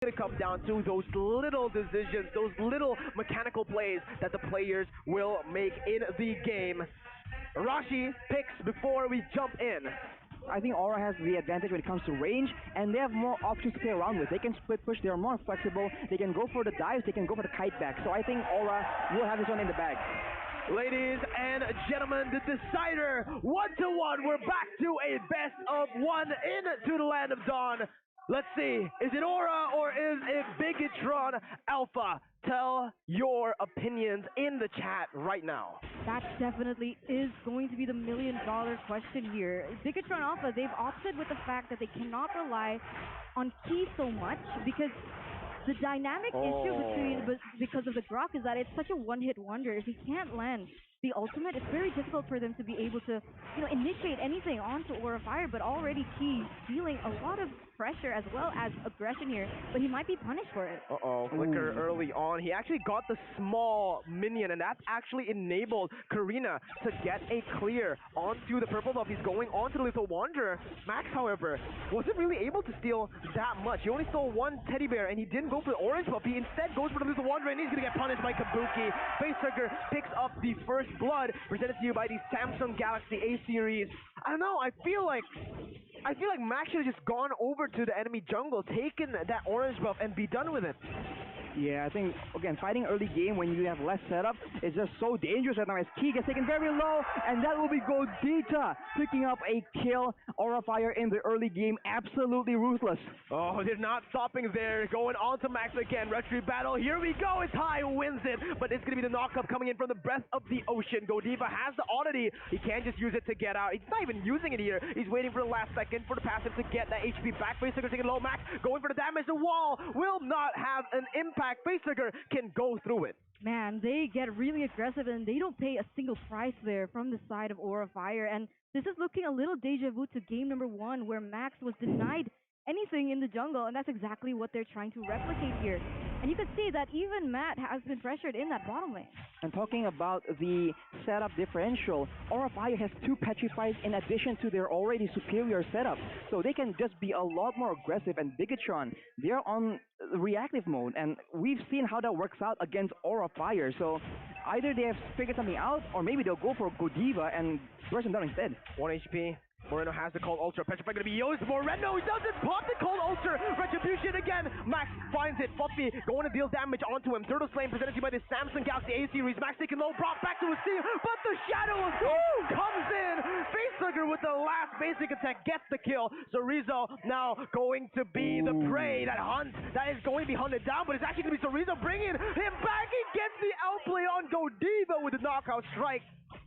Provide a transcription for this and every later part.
going to come down to those little decisions, those little mechanical plays that the players will make in the game. Rashi picks before we jump in. I think Aura has the advantage when it comes to range, and they have more options to play around with. They can split push, they are more flexible, they can go for the dives, they can go for the kite back. So I think Aura will have this one in the bag. Ladies and gentlemen, the decider, 1-1. We're back to a best of one into the Land of Dawn. Let's see, is it Aura or is it BIGENTRON Alpha? Tell your opinions in the chat right now. That definitely is going to be the million-dollar question here. BIGENTRON Alpha, they've opted with the fact that they cannot rely on Ki so much because the dynamic issue because of the Grok is that it's such a one-hit wonder. If he can't land the ultimate, it's very difficult for them to be able to, initiate anything onto Aura Fire, but already Ki feeling a lot of pressure as well as aggression here, but he might be punished for it. Flicker early on. He actually got the small minion, and that's actually enabled Karina to get a clear onto the purple buff. He's going onto the Lethal Wanderer. Max, however, wasn't really able to steal that much. He only stole one teddy bear, and he didn't go for the orange buff. He instead goes for the Lethal Wanderer, and he's going to get punished by Kabuki. Facehugger picks up the first blood, presented to you by the Samsung Galaxy A series. I don't know, I feel like Max should have just gone over to the enemy jungle, taken that orange buff, and be done with it. Yeah, I think, again, fighting early game when you have less setup is just so dangerous right now as Ki gets taken very low, and that will be Godita picking up a kill. Aura Fire in the early game, absolutely ruthless. Oh, they're not stopping there. Going on to Max again. Retry battle. Here we go. It's high, wins it, but it's going to be the knockup coming in from the breath of the ocean. Godiva has the oddity. He can't just use it to get out. He's not even using it here. He's waiting for the last second for the passive to get that HP back. Facehugger taking low. Max going for the damage. The wall will not have an impact. Facehugger can go through it. Man, they get really aggressive and they don't pay a single price there from the side of Aura Fire. And this is looking a little deja vu to game number 1 where Max was denied anything in the jungle, and that's exactly what they're trying to replicate here. And you can see that even Matt has been pressured in that bottom lane. And talking about the setup differential, Aura Fire has 2 Petrifies in addition to their already superior setup. So they can just be a lot more aggressive, and BIGENTRON, they're on reactive mode, and we've seen how that works out against Aura Fire. So either they have figured something out, or maybe they'll go for Godiva and burst him down instead. 1 HP. Moreno has the Cold Ultra. Petrify going to be used. Moreno doesn't pop the Cold Ultra. Retribution again. Max finds it. Fluffy going to deal damage onto him. Turtle Flame presented to you by the Samsung Galaxy A series. Max taking low. Brought back to his team. But the Shadow of Doom comes in. Facehugger with the last basic attack gets the kill. So Rizzo now going to be the prey that is going to be hunted down. But it's actually going to be Rizzo bringing him back. He gets the outplay on Godiva with the knockout strike.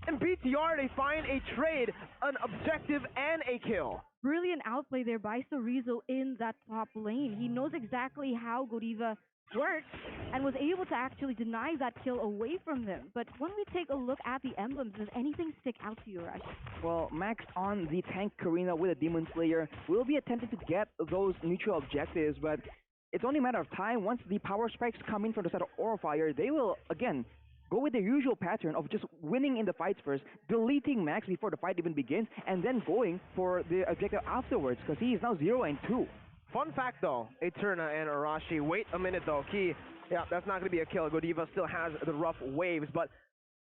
In BTR, they find a trade, an objective, and a kill. Brilliant outplay there by Sorizo in that top lane. He knows exactly how Godiva works and was able to actually deny that kill away from them. But when we take a look at the emblems, does anything stick out to you, Rush? Well, Max on the tank Karina with a Demon Slayer will be attempting to get those neutral objectives, but it's only a matter of time. Once the power spikes come in from the side of Aura Fire, they will, again, go with their usual pattern of just winning in the fights first, deleting Max before the fight even begins, and then going for the objective afterwards, because he is now 0-2. Fun fact though, Eterna and Arashi, wait a minute though, Ki, yeah, that's not going to be a kill. Godiva still has the rough waves, but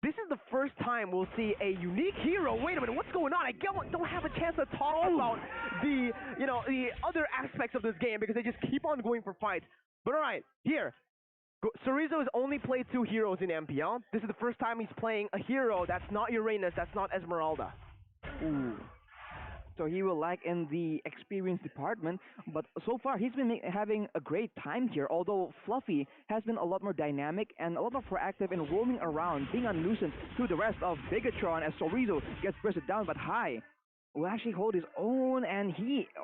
this is the first time we'll see a unique hero. Wait a minute, what's going on? I don't have a chance to talk about the other aspects of this game because they just keep on going for fights. But alright, here. Sorizo has only played 2 heroes in MPL. This is the first time he's playing a hero that's not Uranus, that's not Esmeralda. Ooh. So he will lack in the experience department, but so far he's been having a great time here, although Fluffy has been a lot more dynamic and a lot more proactive in roaming around, being unloosened to the rest of BIGENTRON as Sorizo gets bursted down, but High will actually hold his own, and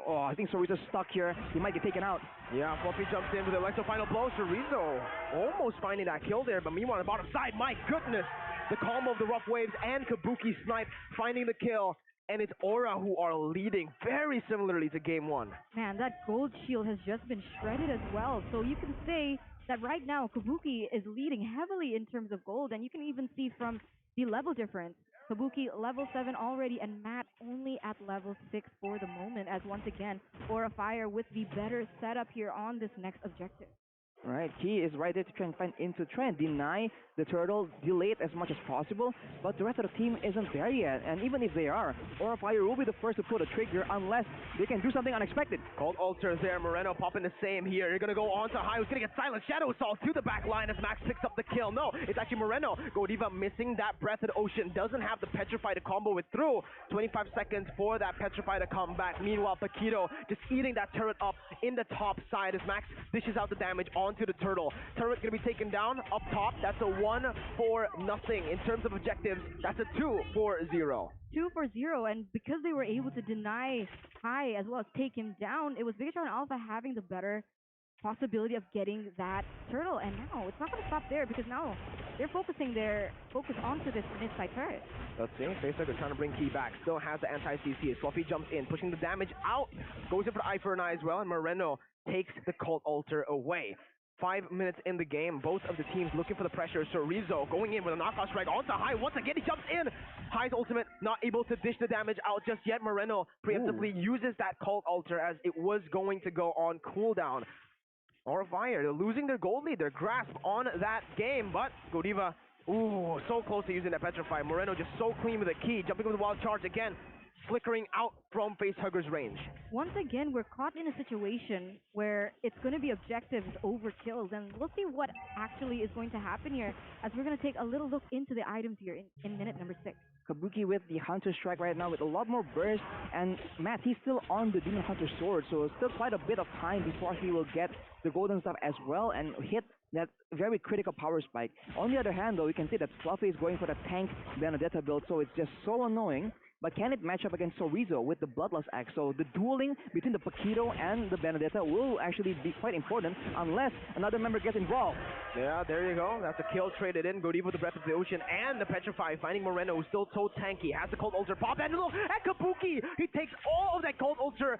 I think Sorizo's stuck here. He might get taken out. Yeah, Fluffy jumps in with the Electro final blow. Sorizo almost finding that kill there, but meanwhile on the bottom side, my goodness, the combo of the rough waves and Kabuki snipe finding the kill. And it's Aura who are leading very similarly to game 1. Man, that gold shield has just been shredded as well. So you can say that right now Kabuki is leading heavily in terms of gold, and you can even see from the level difference Kabuki level 7 already, and Matt only at level 6 for the moment. As once again, Aura Fire with the better setup here on this next objective. Right, Key is right there to try and find into try and deny the turtle, delay it as much as possible, but the rest of the team isn't there yet. And even if they are, Aura Fire will be the first to pull the trigger unless they can do something unexpected. Cold Ulcer there, Moreno popping the same here. You're gonna go on to high, who's gonna get Silent Shadow Assault to the back line as Max picks up the kill. No, it's actually Moreno. Godiva missing that Breath of the Ocean, doesn't have the Petrify to combo it through. 25 seconds for that Petrify to come back. Meanwhile, Paquito just eating that turret up in the top side as Max dishes out the damage onto the turtle. Turret gonna be taken down up top. That's a 1-for-0 in terms of objectives. That's a 2-for-0. 2-for-0, and because they were able to deny High as well as take him down, it was BIGENTRON Alpha having the better possibility of getting that turtle. And now it's not going to stop there because now they're focusing their focus onto this mid-side turret. Let's see, Facehugger trying to bring Key back. Still has the anti-CC. Fluffy jumps in, pushing the damage out. Goes in for the eye for an eye as well, and Moreno takes the Cold Altar away. 5 minutes in the game, both of the teams looking for the pressure. Chorizo going in with a knockout strike onto High. Once again, he jumps in. High's ultimate not able to dish the damage out just yet. Moreno preemptively uses that Cold Altar as it was going to go on cooldown. Aura Fire, they're losing their gold lead, their grasp on that game, but Godiva, so close to using that Petrify. Moreno just so clean with a Key, jumping with the wild charge again, flickering out from Facehugger's range. Once again, we're caught in a situation where it's going to be objectives over kills, and we'll see what actually is going to happen here as we're going to take a little look into the items here in minute number 6. Kabuki with the Hunter Strike right now with a lot more burst, and Matt, he's still on the Demon Hunter Sword, so still quite a bit of time before he will get the golden stuff as well and hit that very critical power spike. On the other hand, though, we can see that Fluffy is going for the tank Benedetta build, so it's just so annoying. But can it match up against Chorizo with the Bloodlust Axe? So the dueling between the Paquito and the Benedetta will actually be quite important unless another member gets involved. Yeah, there you go. That's a kill traded in. Godiva with the Breath of the Ocean and the Petrify, finding Moreno, who's still so tanky. Has the Cold Ulcer pop, and look at Kabuki! He takes all of that Cold Ulcer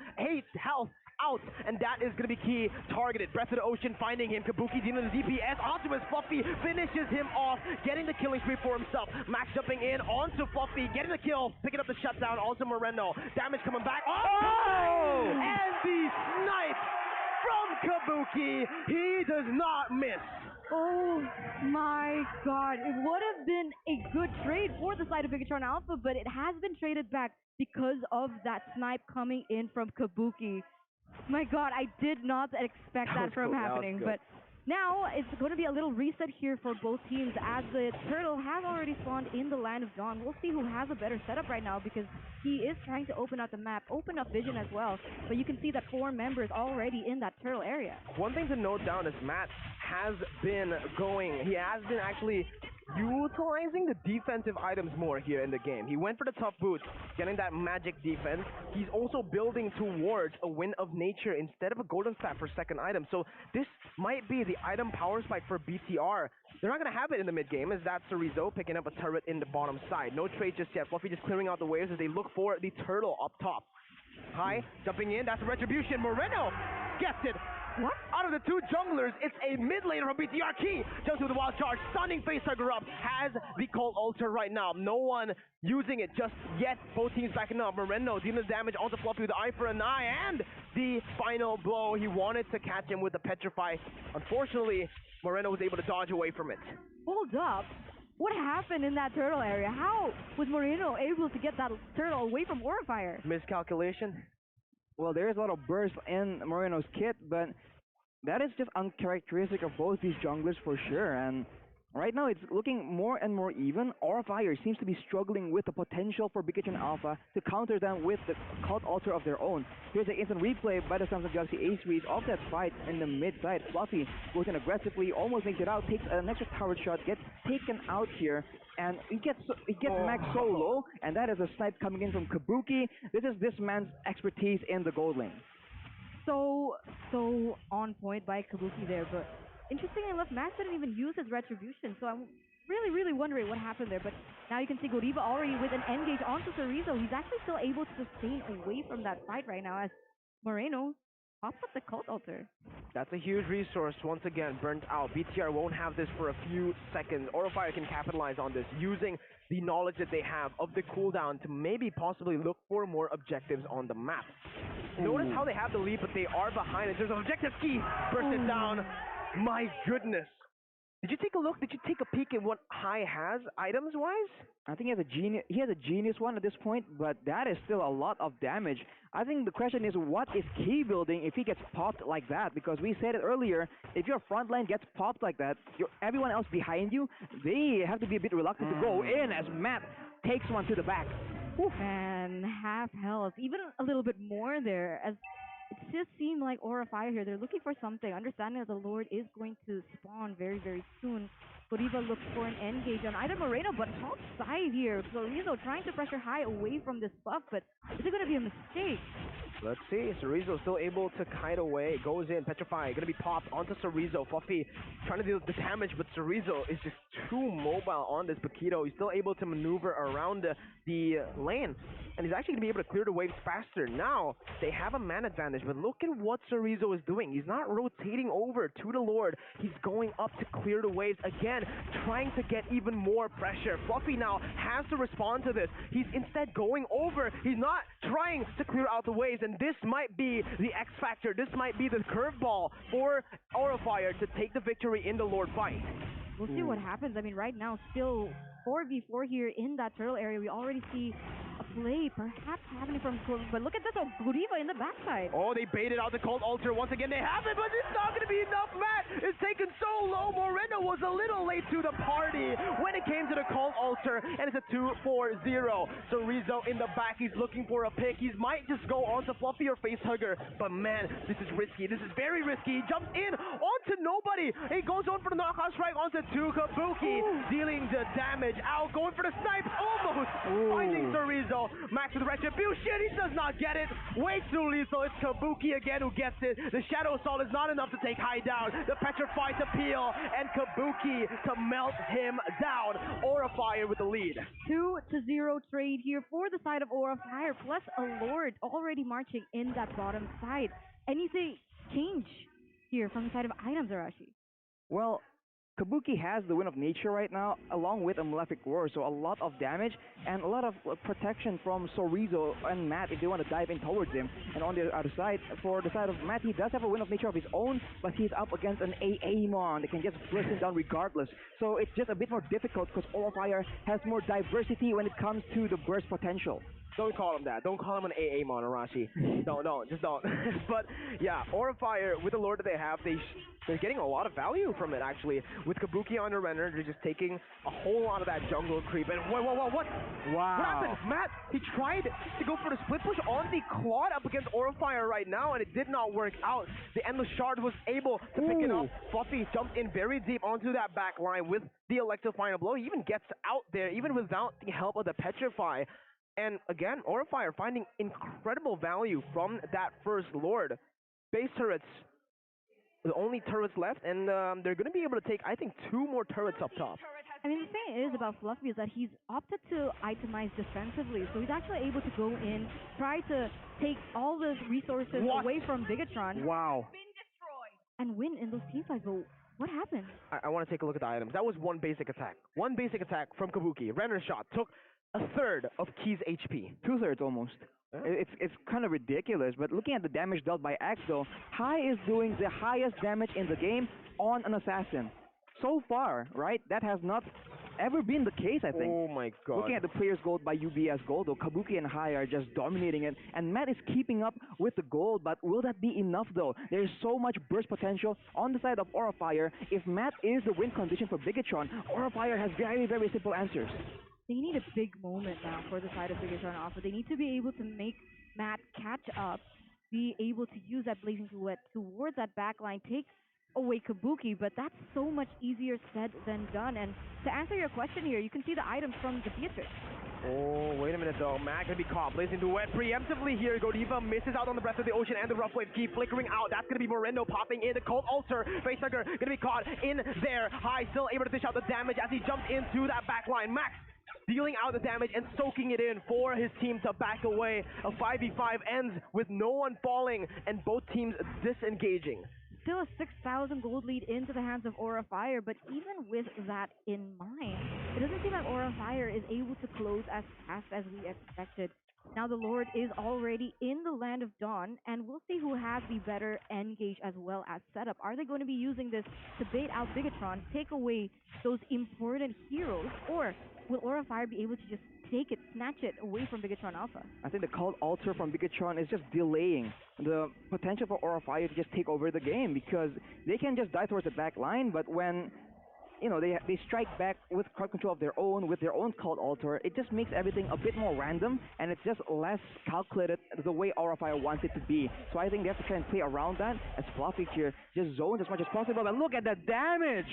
health out, and that is going to be Key targeted. Breath of the Ocean finding him. Kabuki dealing the DPS onto his Fluffy, finishes him off, getting the killing spree for himself. Max jumping in onto Fluffy, getting the kill, picking up the shutdown onto Moreno. Damage coming back. Oh! And the snipe from Kabuki. He does not miss. Oh my god, it would have been a good trade for the side of BIGENTRON Alpha, but it has been traded back because of that snipe coming in from Kabuki. My god, I did not expect that from happening, but now it's going to be a little reset here for both teams as the turtle has already spawned in the Land of Dawn. We'll see who has a better setup right now because he is trying to open up the map, open up vision as well, but you can see that 4 members already in that turtle area. One thing to note down is Matt has been he has been actually utilizing the defensive items more here in the game. He went for the tough boots, getting that magic defense. He's also building towards a Wind of Nature instead of a golden staff for second item. So this might be the item power spike for BTR. They're not going to have it in the mid game as that's Chorizo picking up a turret in the bottom side. No trade just yet. Fluffy just clearing out the waves as they look for the turtle up top. High jumping in, that's Retribution. Moreno guessed it. What? Out of the 2 junglers, it's a mid laner from BTR. Key jumps with the wild charge, stunning Facehugger up, has the Cold Altar right now. No one using it just yet. Both teams backing up. Moreno dealing the damage onto Fluffy with the eye for an eye, and the final blow. He wanted to catch him with the Petrify. Unfortunately, Moreno was able to dodge away from it. Hold up. What happened in that turtle area? How was Moreno able to get that turtle away from Aura Fire? Miscalculation? Well, there is a lot of burst in Moreno's kit, but that is just uncharacteristic of both these junglers for sure. And right now, it's looking more and more even. Aura Fire seems to be struggling with the potential for BIGENTRON Alpha to counter them with the Cult Altar of their own. Here's an instant replay by the Samsung Galaxy A-Series of that fight in the mid side. Fluffy goes in aggressively, almost makes it out, takes an extra tower shot, gets taken out here, and he gets Max so low, and that is a snipe coming in from Kabuki. This is this man's expertise in the gold lane. So on point by Kabuki there, but interestingly enough, Max didn't even use his Retribution, so I'm really wondering what happened there. But now you can see Godiva already with an engage onto Chorizo. He's actually still able to sustain away from that fight right now as Moreno Pop up the Cult Altar. That's a huge resource. Once again, burnt out. BTR won't have this for a few seconds. Orifire can capitalize on this using the knowledge that they have of the cooldown to maybe possibly look for more objectives on the map. Notice how they have the lead, but they are behind it. There's an objective key. Burst it down. My goodness. Did you take a look? Did you take a peek at what High has items-wise? I think he has a genius one at this point, but that is still a lot of damage. I think the question is, what is key building if he gets popped like that? Because we said it earlier, if your front line gets popped like that, everyone else behind you, they have to be a bit reluctant to go in as Matt takes one to the back. Oof. Man, half health, even a little bit more there. As it just seemed like Aura Fire here, they're looking for something, understanding that the Lord is going to spawn very, very soon. Godiva looks for an engage on either Moreno, but top side here. Chorizo trying to pressure High away from this buff, but is it going to be a mistake? Let's see. Chorizo still able to kite away. Goes in. Petrify. Going to be popped onto Chorizo. Fluffy trying to deal with the damage, but Chorizo is just too mobile on this Paquito. He's still able to maneuver around the lane. And he's actually going to be able to clear the waves faster. Now, they have a man advantage, but look at what Chorizo is doing. He's not rotating over to the Lord. He's going up to clear the waves. Again, trying to get even more pressure. Fluffy now has to respond to this. He's instead going over. He's not trying to clear out the waves. And this might be the X factor. This might be the curveball for Aurafire to take the victory in the Lord fight. We'll see what happens. I mean, right now, still 4v4 here in that turtle area. We already see a play perhaps happening from Corvus, but look at this, Godiva in the backside. Oh, they baited out the Cold Ultra once again. They have it, but it's not going to be enough. Matt is taken so low. Moreno was a little late to the party when it came to the Cold Ultra, and it's a 2-4-0. So Rizzo in the back, he's looking for a pick. He might just go onto Fluffy or Facehugger, but man, this is risky. This is very risky. He jumps in onto nobody. He goes on for the knockout strike onto Kabuki, dealing the damage out, going for the snipe, almost finding Chorizo. Max with retribution, he does not get it. Way too lethal. It's Kabuki again who gets it. The Shadow Assault is not enough to take High down. The Petrify to peel, and Kabuki to melt him down. Aura Fire with the lead. 2-0 trade here for the side of Aura Fire, plus a Lord already marching in that bottom side. Anything change here from the side of items, Arashi? Well, Kabuki has the Wind of Nature right now, along with a Malefic Roar, so a lot of damage and a lot of protection from Chorizo and Matt if they want to dive in towards him. And on the other side, for the side of Matt, he does have a Wind of Nature of his own, but he's up against an Aamon that can just burst him down regardless. So it's just a bit more difficult because Aurafire has more diversity when it comes to the burst potential. Don't call him that. Don't call him an Aamon, Arashi. Just don't. But yeah, Aurafire, with the Lord that they have, they're getting a lot of value from it, actually. With Kabuki on the Renner, they're just taking a whole lot of that jungle creep. And whoa, what? Wow. What happened? Matt, he tried to go for the split push on the Claude up against Aurafire right now, and it did not work out. The Endless Shard was able to pick it up. Fluffy jumped in very deep onto that back line with the Electrifying Blow. He even gets out there, even without the help of the Petrify. And again, Aurafire finding incredible value from that first Lord. Base turrets, the only turrets left, and they're going to be able to take, I think, 2 more turrets up top. I mean, the thing is about Fluffy is that he's opted to itemize defensively, so he's actually able to go in, try to take all the resources away from BIGENTRON. Wow. And win in those team fights. But what happened? I want to take a look at the items. That was one basic attack. One basic attack from Kabuki. Renner shot took a third of Key's HP. 2/3 almost. Yeah. It's kind of ridiculous, but looking at the damage dealt by Axe though, High is doing the highest damage in the game on an assassin. So far, right? That has not ever been the case, I think. Oh my god. Looking at the player's gold by UBS gold though, Kabuki and High are just dominating it, and Matt is keeping up with the gold, but will that be enough though? There's so much burst potential on the side of Aurafire. If Matt is the win condition for BIGENTRON, Aurafire has very, very simple answers. They need a big moment now for the side of BIGENTRON Alpha. They need to be able to make Matt catch up, be able to use that Blazing Duet towards that backline, take away Kabuki, but that's so much easier said than done. And to answer your question here, you can see the items from the Beatrice. Oh, wait a minute though. Matt gonna be caught. Blazing Duet preemptively here. Godiva misses out on the Breath of the Ocean, and the Rough Wave keep flickering out. That's gonna be Moreno popping in. The Cold Ulcer. Facehugger gonna be caught in there. High still able to dish out the damage as he jumps into that backline. Max dealing out the damage and soaking it in for his team to back away. A 5v5 ends with no one falling and both teams disengaging. Still a 6,000 gold lead into the hands of Aura Fire, but even with that in mind, it doesn't seem like Aura Fire is able to close as fast as we expected. Now the Lord is already in the Land of Dawn, and we'll see who has the better engage as well as setup. Are they going to be using this to bait out Bigetron, take away those important heroes, or will Aura Fire be able to just take it, snatch it away from Bigetron Alpha? I think the Cult Altar from Bigetron is just delaying the potential for Aura Fire to just take over the game because they can just die towards the back line, but when they strike back with crowd control of their own, with their own Cult Altar, it just makes everything a bit more random, and it's just less calculated the way Aura Fire wants it to be. So I think they have to try and play around that, as Fluffy here just zones as much as possible, and look at the damage!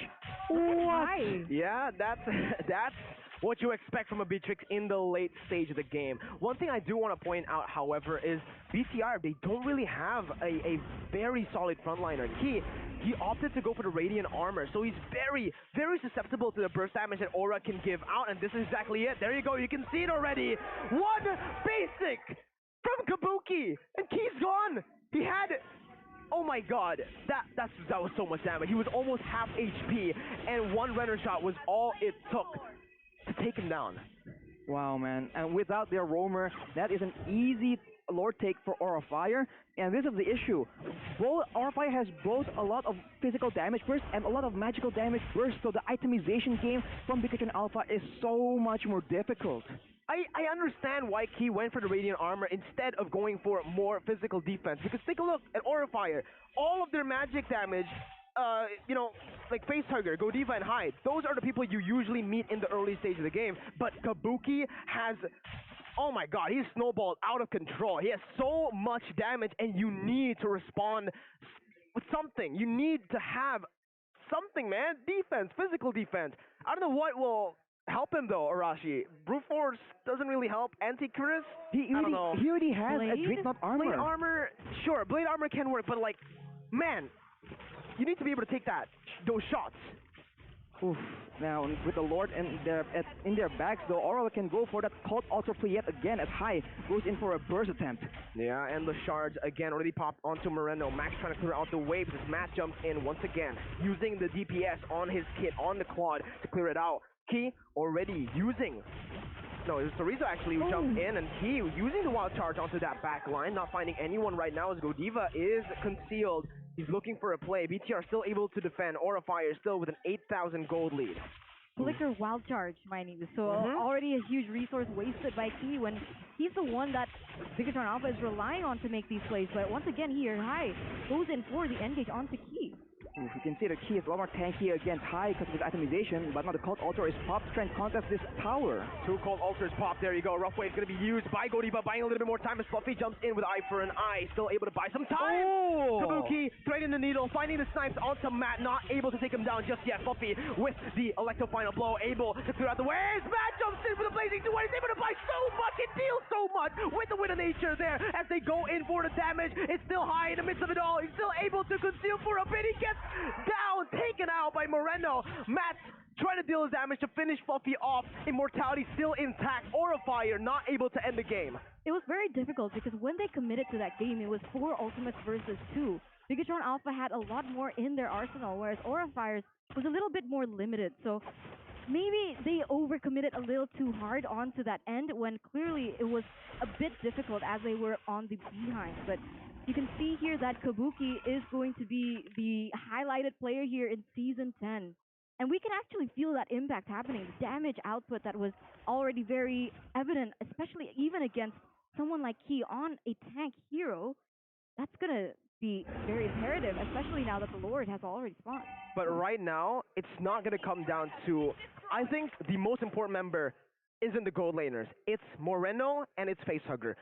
What? Yeah, that's what you expect from a Beatrix in the late stage of the game. One thing I do want to point out, however, is BTR, they don't really have a very solid frontliner. He opted to go for the Radiant Armor, so he's very, very susceptible to the burst damage that Aura can give out, and this is exactly it. There you go, you can see it already. One basic from Kabuki, and Key's gone. He had... Oh my god, that was so much damage. He was almost half HP, and one Renner shot was all it took to take him down. Wow, man. And without their roamer, that is an easy Lord take for Aura Fire. And this is the issue. Aura Fire has both a lot of physical damage burst and a lot of magical damage burst, so the itemization game from Bigetron Alpha is so much more difficult. I understand why Key went for the Radiant Armor instead of going for more physical defense, because take a look at Aura Fire. All of their magic damage, like Facehugger, Godiva, and Hyde, those are the people you usually meet in the early stage of the game, but Kabuki has... Oh my god, he's snowballed out of control. He has so much damage, and you need to respond with something. You need to have something, man. Defense, physical defense. I don't know what will help him, though, Arashi. Brute Force doesn't really help. Anti-Chris? He already has a Dreadnought armor. Blade armor, sure. Blade armor can work, but, like, man, you need to be able to take those shots. Oof. Now, with the Lord in their backs, though, Aura can go for that Cult Altar play yet again as High goes in for a burst attempt. Yeah, and the shards again already popped onto Moreno. Max trying to clear out the waves as Matt jumps in once again, using the DPS on his kit, on the quad, to clear it out. Key already using... No, it was Sorizo actually who jumped in, and he using the wild charge onto that back line, not finding anyone right now as Godiva is concealed. He's looking for a play. BTR still able to defend. Aura Fire still with an 8,000 gold lead. Flicker wild charge, minding you. So already a huge resource wasted by Key when he's the one that Bigetron Alpha is relying on to make these plays. But once again here, High goes in for the engage onto Key. Oof, you can see the Key is a lot more tanky against High because of his itemization, but now the Cult Altar is popped to try and contest this tower. Two Cult Altars pop, there you go. Rough Wave going to be used by Godiva, buying a little bit more time as Fluffy jumps in with Eye for an Eye, still able to buy some time. Kabuki threading the needle, finding the snipes onto Matt, not able to take him down just yet. Fluffy with the Electro Final Blow, able to clear out the waves. Matt jumps in with a Blazing 2, he's able to buy so much, it deals so much with the Wind of Nature there as they go in for the damage. It's still High in the midst of it all, he's still able to conceal for a bit, he gets down, taken out by Moreno. Matt trying to deal his damage to finish Fluffy off. Immortality still intact. Aura Fire not able to end the game. It was very difficult because when they committed to that game, it was 4 ultimates versus 2. Bigetron Alpha had a lot more in their arsenal, whereas Aura Fire's was a little bit more limited. So maybe they overcommitted a little too hard onto that end when clearly it was a bit difficult as they were on the behind. But you can see here that Kabuki is going to be the highlighted player here in Season 10. And we can actually feel that impact happening, the damage output that was already very evident, especially even against someone like Key on a tank hero. That's going to be very imperative, especially now that the Lord has already spawned. But right now, it's not going to come down to... I think the most important member isn't the gold laners. It's Moreno and it's Facehugger.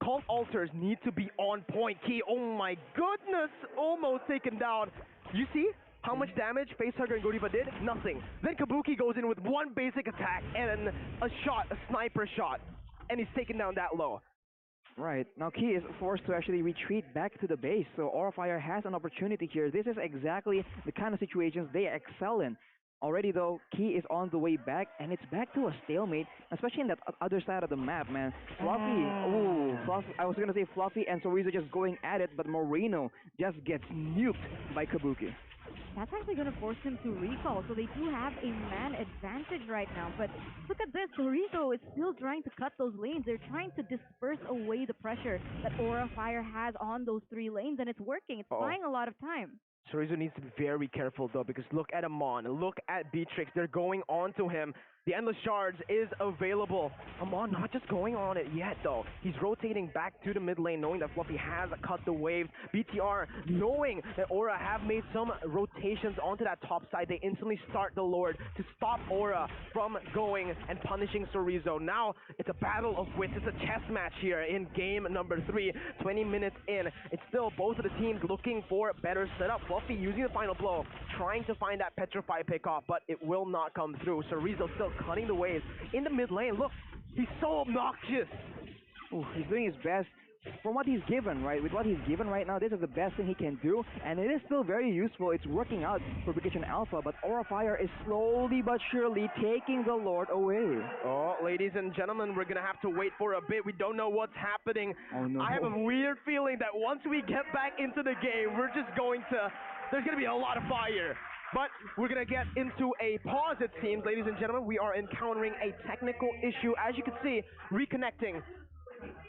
Cult Altars need to be on point. Key, oh my goodness, almost taken down. You see how much damage Facehugger and Godiva did? Nothing. Then Kabuki goes in with one basic attack and a shot, a sniper shot, and he's taken down that low. Right. Now Key is forced to actually retreat back to the base, so Aura Fire has an opportunity here. This is exactly the kind of situations they excel in. Already though, Key is on the way back, and it's back to a stalemate, especially in that other side of the map, man. Fluffy, ooh, Fluffy, I was gonna say Fluffy and Sorizo just going at it, but Moreno just gets nuked by Kabuki. That's actually going to force him to recall, so they do have a man advantage right now. But look at this, Torizo is still trying to cut those lanes. They're trying to disperse away the pressure that Aura Fire has on those 3 lanes, and it's working. It's buying a lot of time. Chorizo needs to be very careful though, because look at Amon, look at Beatrix, they're going on to him. The Endless Shards is available. Amon not just going on it yet though. He's rotating back to the mid lane, knowing that Fluffy has cut the waves. BTR, knowing that Aura have made some rotations onto that top side, they instantly start the Lord to stop Aura from going and punishing Chorizo. Now it's a battle of wits. It's a chess match here in game number 3. 20 minutes in. It's still both of the teams looking for better setup. Fluffy using the final blow, trying to find that Petrify pickoff, but it will not come through. Chorizo still cutting the waves in the mid lane. Look, he's so obnoxious. Ooh, he's doing his best from what he's given, right? With what he's given right now, this is the best thing he can do, and it is still very useful. It's working out for BIGENTRON Alpha, but Aura Fire is slowly but surely taking the Lord away. Oh, ladies and gentlemen, we're gonna have to wait for a bit. We don't know what's happening. Oh no. I have a weird feeling that once we get back into the game, we're just going to... There's gonna be a lot of fire. But we're going to get into a pause, it seems. Ladies and gentlemen, we are encountering a technical issue. As you can see, reconnecting.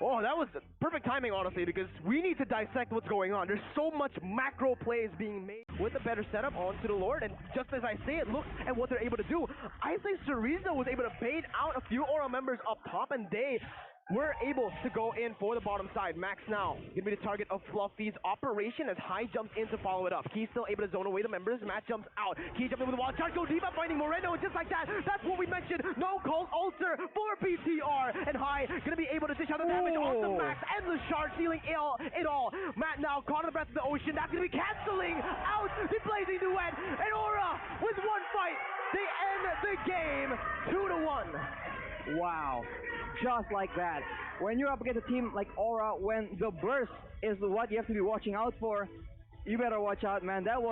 Oh, that was perfect timing, honestly, because we need to dissect what's going on. There's so much macro plays being made with a better setup onto the Lord, and just as I say it, look at what they're able to do. I think Chorizo was able to bait out a few Aura members up top, and they were able to go in for the bottom side. Max now gonna be the target of Fluffy's operation as High jumps in to follow it up. Key's still able to zone away the members. Matt jumps out. Key jumping with the wall. Charge go deep up, finding Moreno, and just like that, that's what we mentioned. No cold ulcer for BTR, and High gonna be able to dish out the damage onto Max. Endless Shard sealing it all. Matt now caught in the breath of the ocean. That's gonna be canceling out the blazing duet, and Aura with one fight, they end the game 2-1. Wow, just like that. When you're up against a team like Aura, when the burst is what you have to be watching out for, you better watch out, man. That